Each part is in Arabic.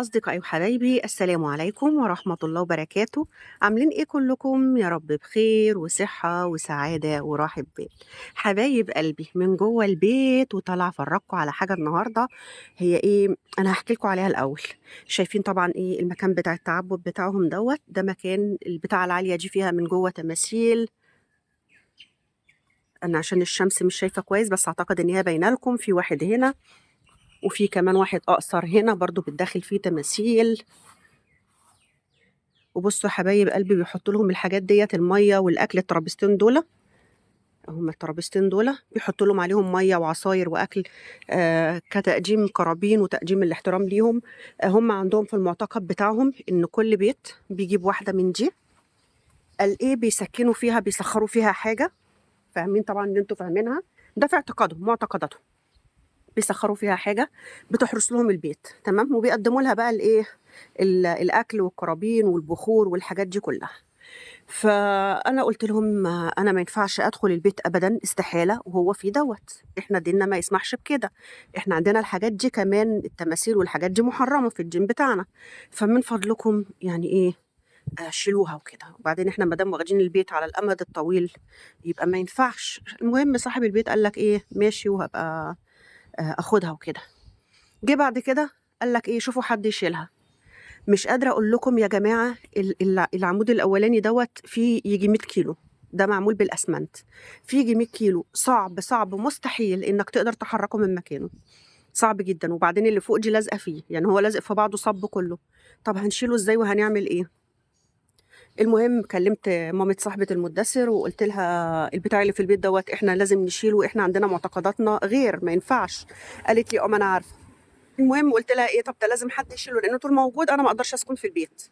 أصدقائي وحبايبي السلام عليكم ورحمة الله وبركاته. عاملين إيه كلكم؟ يا رب بخير وصحة وسعادة وراحة بال. حبايب قلبي من جوه البيت وطالعة أفرجكم على حاجة النهاردة. هي إيه؟ أنا هحكي لكم عليها الأول. شايفين طبعا إيه المكان بتاع التعبد بتاعهم ده مكان البتاعة العالية دي فيها من جوه تماثيل. أنا عشان الشمس مش شايفة كويس بس أعتقد إن هي باينة لكم. في واحد هنا وفي كمان واحد أقصر هنا برضو بالداخل فيه تماثيل. وبصوا يا حبايب قلبي بيحطوا لهم الحاجات ديت الميه والاكل الترابيزتين دول. هم الترابيزتين دول بيحطوا لهم عليهم ميه وعصاير واكل، كتقديم قرابين وتقديم الاحترام ليهم. هم عندهم في المعتقد بتاعهم ان كل بيت بيجيب واحده من دي. قال ايه بيسكنوا فيها بيسخروا فيها حاجه. فاهمين طبعا ان انتوا فاهمينها. ده في اعتقادهم معتقداتهم. بيسخروا فيها حاجه بتحرس لهم البيت تمام، وبيقدموا لها بقى الايه الاكل والقرابين والبخور والحاجات دي كلها. فأنا قُلت لهم أنا ما ينفعش أدخل البيت أبدًا، استحالة وهو فيه دوّة، إحنا ديننا ما يسمحش بكده، إحنا عندنا الحاجات دي كمان التماثيل والحاجات دي محرمة في الدين بتاعنا، فمن فضلكم يعني إيه شيلوها وكده، وبعدين إحنا ما دام واخدين البيت على الأمد الطويل يبقى ما ينفعش. المهم صاحب البيت قال لك إيه ماشي وهابقى آخُدها وكده. جه بعد كده قال لك إيه شوفوا حد يشيلها. مش قادرة أقول لكم يا جماعة العمود الأولاني دوّة فيه ييجي 100 كيلو، ده معمول بالأسمنت، فيه ييجي 100 كيلو، صعب مستحيل إنك تقدر تحرّكه من مكانه، صعب جدًا، وبعدين اللي فوق دي لازقة فيه، يعني هو لازق في بعضه صَب كلّه، طَب هنشيله إزاي وهنعمل إيه؟ المهم كلّمت مامة صاحبة المُدثِّر وقُلت لها البتاع اللي في البيت دوّة إحنا لازم نشيله، إحنا عندنا معتقداتنا غير ما ينفعش، قالت لي: "آه ما أنا عارفة." المهم قُلت لها إيه: "طَب ده لازم حد يشيله لإنه طول ما موجود أنا ما أقدرش أسكن في البيت."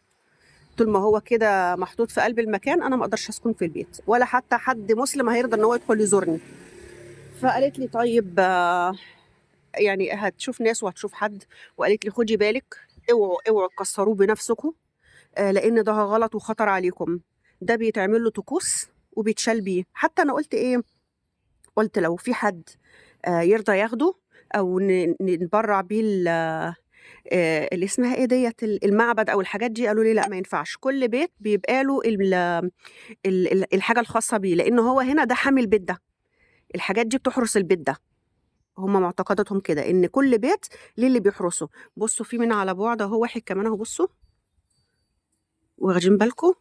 طول ما هو كده محطوط في قلب المكان أنا ما أقدرش أسكن في البيت ولا حتى حد مسلم هيرضى إن هو يدخل يزورني. فقالت لي طيب يعني هتشوف ناس وهتشوف حد، وقالت لي خدي بالك اوعوا تكسروه بنفسكم، لأن ده غلط وخطر عليكم، ده بيتعمل له طقوس وبيتشال بيه. حتى أنا قلت إيه، قلت لو في حد يرضى ياخده أو نتبرع بيه اللي اسمها إيه ديّة المعبد أو الحاجات دي، قالوا لي: "لأ ما ينفعش، كل بيت بيبقى له الحاجة الخاصة بيه، لإن هو هنا ده حامي البيت ده، الحاجات دي بتحرس البيت ده." هم معتقداتهم كده، إن كل بيت ليه اللي بيحرسه. بُصّوا في من على بُعد أهو واحد كمان أهو بُصّوا، واخدين بالكم؟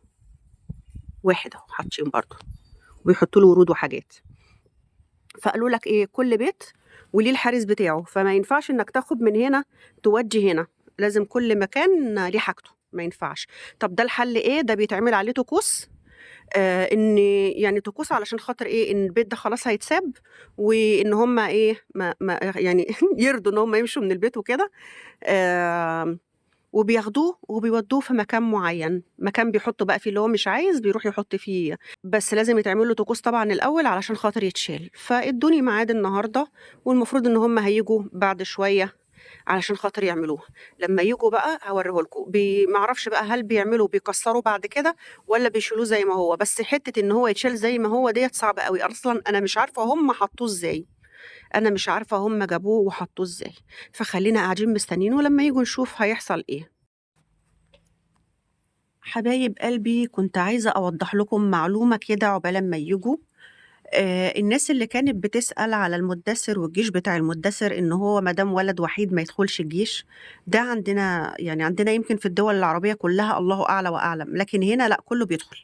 واحد أهو حاطين برضه، وبيحطّوا له ورود وحاجات. فقالوا لك إيه، كل بيت وليه الحارس بتاعه، فما ينفعش إنك تاخد من هنا تودّي هنا، لازم كل مكان ليه حاجته، ما ينفعش. طب ده الحل إيه؟ ده بيتعمل عليه طقوس، إن يعني طقوس علشان خاطر إيه، إن البيت ده خلاص هيتساب، وإن هم إيه، ما يعني يرضوا إن هم يمشوا من البيت وكده. آمم وبياخدوه وبيودّوه في مكان معيّن، مكان بيحطّوا بقى فيه اللي هو مش عايز بيروح يحط فيه، بس لازم يتعمل له طقوس طبعًا الأول علشان خاطر يتشال. فادّوني ميعاد النهارده والمفروض إن هم هييجوا بعد شوية علشان خاطر يعملوها. لمّا ييجوا بقى هاورّيه لكم، ما أعرفش بقى هل بيعملوا بيكسّروا بعد كده والّا بيشيلوه زي ما هو، بس حتّة إن هو يتشال زي ما هو ديّة صعبة أوي، أصلًا أنا مش عارفة هم حطّوه إزاي، أنا مش عارفة هم جابوه وحطّوه إزاي، فخلّينا قاعدين مستنيين ولمّا ييجوا نشوف هيحصل إيه. حبايب قلبي كنت عايزة أوضّح لكم معلومة كده عقبال أمّا ييجوا. الناس اللي كانت بتسأل على المُدّثِر والجيش بتاع المُدّثِر إن هو ما دام ولد وحيد ما يدخلش الجيش، ده عندنا يعني عندنا يمكن في الدول العربية كلّها الله أعلى وأعلم، لكن هنا لأ كلّه بيدخل،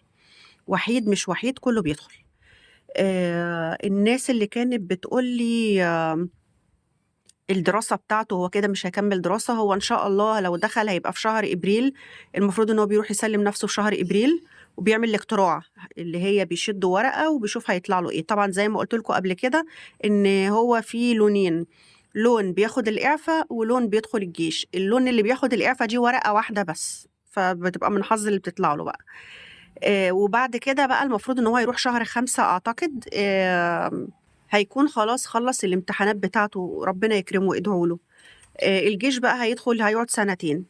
وحيد مش وحيد كلّه بيدخل. الناس اللي كانت بتقول لي الدراسة بتاعته هو كده مش هيكمّل دراسة، هو إن شاء الله لو دخل هيبقى في شهر إبريل، المفروض إن هو بيروح يسلِّم نَفْسه في شهر إبريل وبيعمل الاقتراع، اللي هي بيشِد ورقة وبيشوف هيطلع له إيه. طبعًا زي ما قُلت لكم قبل كده إن هو في لونين، لون بياخد الإعفا ولون بيدخل الجيش، اللون اللي بياخد الإعفا دي ورقة واحدة بس، فبتبقى من حظ اللي بتطلع له بقى. وبعد كده بقى المفروض إن هو هيروح شهر 5 أعتقد، هيكون خلاص خلّص الامتحانات بتاعته، ربنا يكرمه ادعوا له. الجيش بقى هيدخل هيقعد سنتين،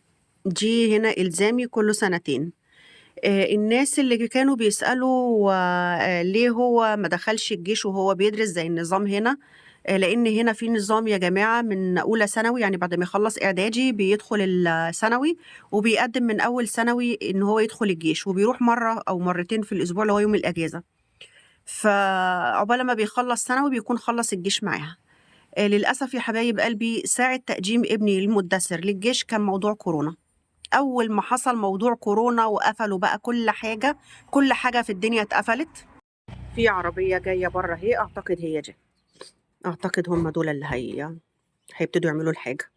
دي هنا إلزامي كُلّه سنتين. الناس اللي كانوا بيسألوا ليه هو ما دخلش الجيش وهو بيدرس زي النظام هنا، لان هنا في نظام يا جماعه من اولى ثانوي، يعني بعد ما يخلص اعدادي بيدخل الثانوي، وبيقدم من اول ثانوي ان هو يدخل الجيش، وبيروح مره او مرتين في الاسبوع اللي هو يوم الاجازه. فعقبال ما بيخلص ثانوي بيكون خلص الجيش معاها. للاسف يا حبايب قلبي، ساعه تقديم ابني المدثر للجيش كان موضوع كورونا. اول ما حصل موضوع كورونا وقفلوا بقى كل حاجه، كل حاجه في الدنيا اتقفلت. في عربيه جايه بره، هي اعتقد هي دي، اعتقد هم دول اللي هيبتدوا يعملوا الحاجه.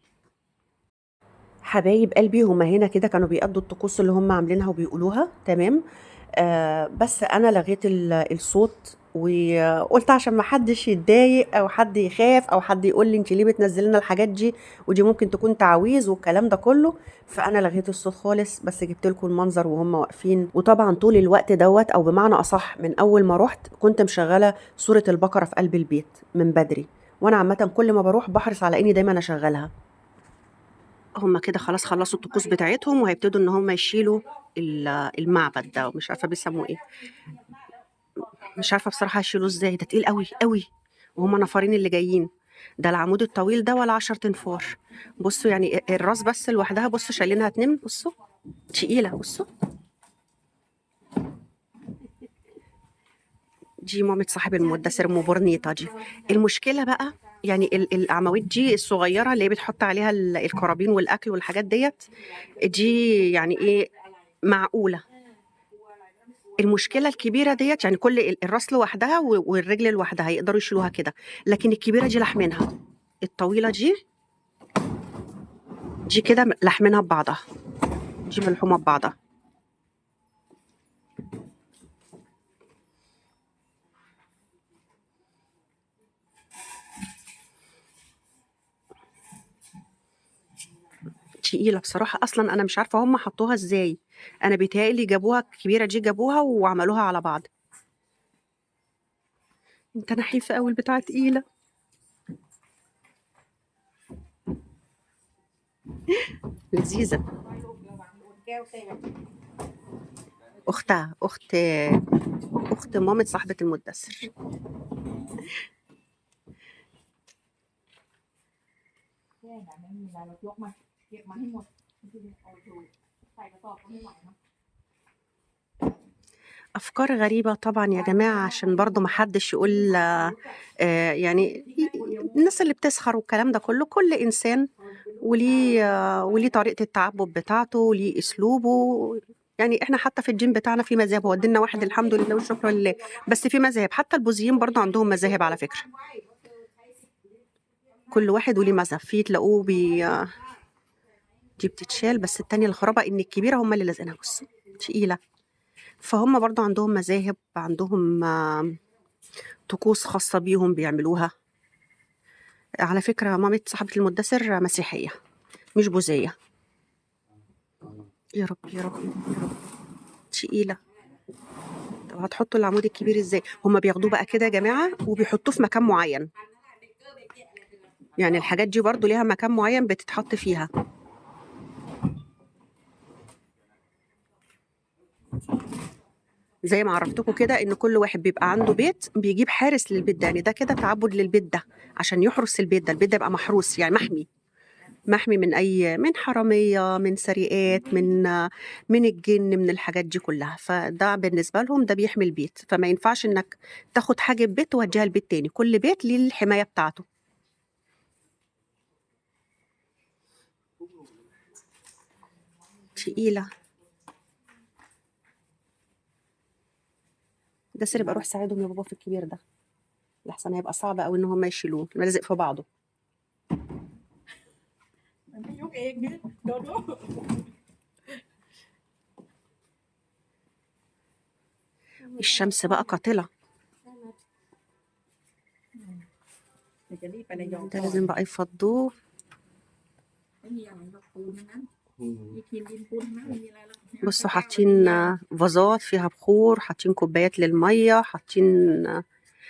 حبايب قلبي، هما هنا كده كانوا بيأدوا الطقوس اللي هم عاملينها وبيقولوها تمام. بس انا لغيت الصوت، وقلت عشان ما حدش يتضايق او حد يخاف او حد يقول لي انت ليه بتنزلي لنا الحاجات دي، ودي ممكن تكون تعويذ والكلام ده كله. فانا لغيت الصوت خالص، بس جبت لكم المنظر وهم واقفين. وطبعا طول الوقت دوت، او بمعنى اصح من اول ما رحت كنت مشغله سوره البقره في قلب البيت من بدري. وانا عامه كل ما بروح بحرص على اني دايما اشغلها. هم كده خلاص خلصوا الطقوس بتاعتهم، وهيبتدوا ان هم يشيلوا المعبد ده، مش عارفه بيسموه ايه. مش عارفه بصراحه هيشيلوه ازاي، ده تقيل قوي قوي. وهم نفرين اللي جايين، ده العمود الطويل ده ولا 10 تنفار. بصوا يعني الراس بس لوحدها، بصوا شايلينها اتنين، بصوا تقيله. بصوا دي مامة صاحب المدثر ام بورنيطه دي. المشكله بقى يعني العواميد دي الصغيره اللي هي بتحط عليها الكرابين والاكل والحاجات ديت، دي يعني ايه، معقوله. المشكله الكبيره ديت يعني كل الراس لوحدها والرجل لوحدها يقدروا يشيلوها كده، لكن الكبيره دي لحمينها، الطويله دي كده لحمينها ببعضها، دي ملحومه ببعضها. تقيله بصراحه، اصلا انا مش عارفه هم حطوها ازاي. انا بيتهيألي جابوها الكبيره دي، جابوها وعملوها على بعض. انت نحيفه قوي، البتاعه تقيله. لذيذه. اختها اخت مامة صاحبه المدثر. أفكار غريبة طبعًا يا جماعة، عشان برضه ما حدش يقول يعني الناس اللي بتسخر والكلام ده كله، كل إنسان وليه طريقة التعبُّد بتاعته، وليه أسلوبه. يعني إحنا حتى في الدين بتاعنا في مذاهب، هو ديننا واحد الحمد لله والشكر لله، بس في مذاهب، حتى البوذيين برضه عندهم مذاهب على فكرة. كل واحد وليه مذهب، في تلاقوه دي بتتشال، بس التانية الغرابة إن الكبيرة هم اللي لازقينها، بُصّوا تقيلة. فهُم برضه عندهم مذاهب، عندهم طقوس خاصة بيهم بيعملوها. على فكرة مامة صاحبة المدثر مسيحية مش بوذية. يا رب يا رب يا رب، تقيلة. طب هتحطوا العمود الكبير ازاي؟ هما بياخدوه بقى كده يا جماعة وبيحطوه في مكان معين، يعني الحاجات دي برضو ليها مكان معين بتتحط فيها. زي ما عرفتكم كده ان كل واحد بيبقى عنده بيت بيجيب حارس للبيت ده، يعني ده كده تعبد للبيت ده عشان يحرس البيت ده، البيت ده يبقى محروس يعني محمي من من حرامية، من سرقات، من الجن، من الحاجات دي كلها. فده بالنسبة لهم ده بيحمي البيت، فما ينفعش انك تاخد حاجة بيت توديها لبيت تاني، كل بيت ليه الحماية بتاعته. تقيلة. ده سر، يبقى روح ساعدهم يا بابا في الكبير ده، لحسن هيبقى صعب قوي ان هم يشيلوه لازق في بعضه. الشمس بقى قاتلة، ده لازم بقى يفضوه. بصوا حاطين فازات فيها بخور، حاطين كوبايات للمية، حاطين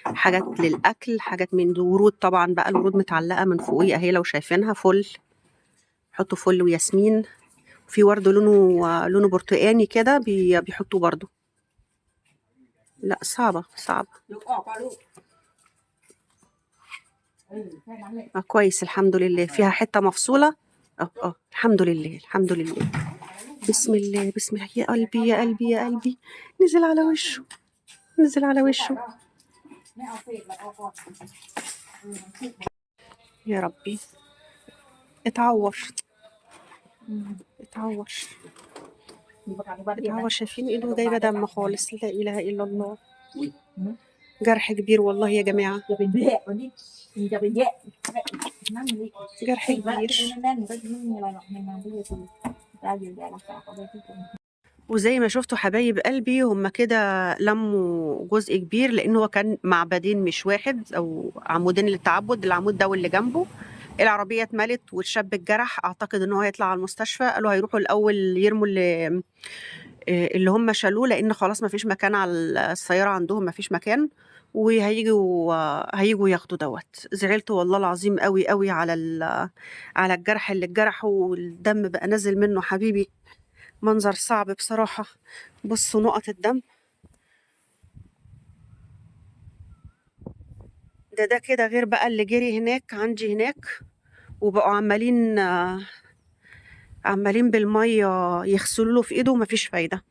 حاجات للأكل، حاجات من دي، ورود طبعا بقى، الورود متعلقة من فوقيه اهي لو شايفينها، فل. حطوا فل وياسمين، في ورد لونه برتقاني كده بيحطوه برضو. لا صعبة صعبة. كويس الحمد لله. فيها حتة مفصولة. الحمد لله الحمد لله. بسم الله بسم الله. يا قلبي يا قلبي يا قلبي. نزل على وشه. نزل على وشه. يا ربي. اتعور. اتعور. اتعور. شايفين ايده جايبة دم خالص. لا إله إلا الله. جرح كبير والله يا جماعة. جرح كبير. وزي ما شفتوا حبايب قلبي هم كده لموا جزء كبير، لأنه هو كان معبدين مش واحد أو عمودين للتعبد، العمود ده واللي جنبه. العربية اتملت والشاب اتجرح. أعتقد إن هو هيطلع على المستشفى. قالوا هيروحوا الأول يرموا اللي هم شالوه، لأن خلاص ما فيش مكان على السيارة عندهم، ما فيش مكان. هيجوا ياخدوا دوت. زعلت والله العظيم قوي قوي على الجرح اللي اتجرحه، والدم بقى نازل منه حبيبي. منظر صعب بصراحة. بصوا نقط الدم. ده كده غير بقى اللي جري هناك عندي هناك، وبقوا عمالين بالمية يغسلوا له في ايده، ومفيش فايدة.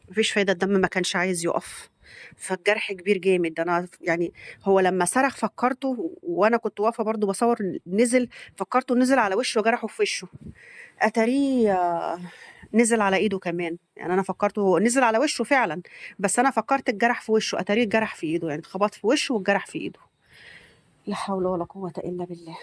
مفيش فايدة. الدم ما كانش عايز يقف. فالجرح كبير جامد. انا يعني هو لما صرخ فكرته، وانا كنت واقفة برضو بصور، نزل. فكرته نزل على وشه وجرحه في وشه. اتاريه نزل على ايده كمان. يعني انا فكرته هو نزل على وشه فعلا، بس انا فكرت الجرح في وشه. اتاريه الجرح في ايده، يعني اتخبط في وشه والجرح في ايده. لا حول ولا قوة الا بالله.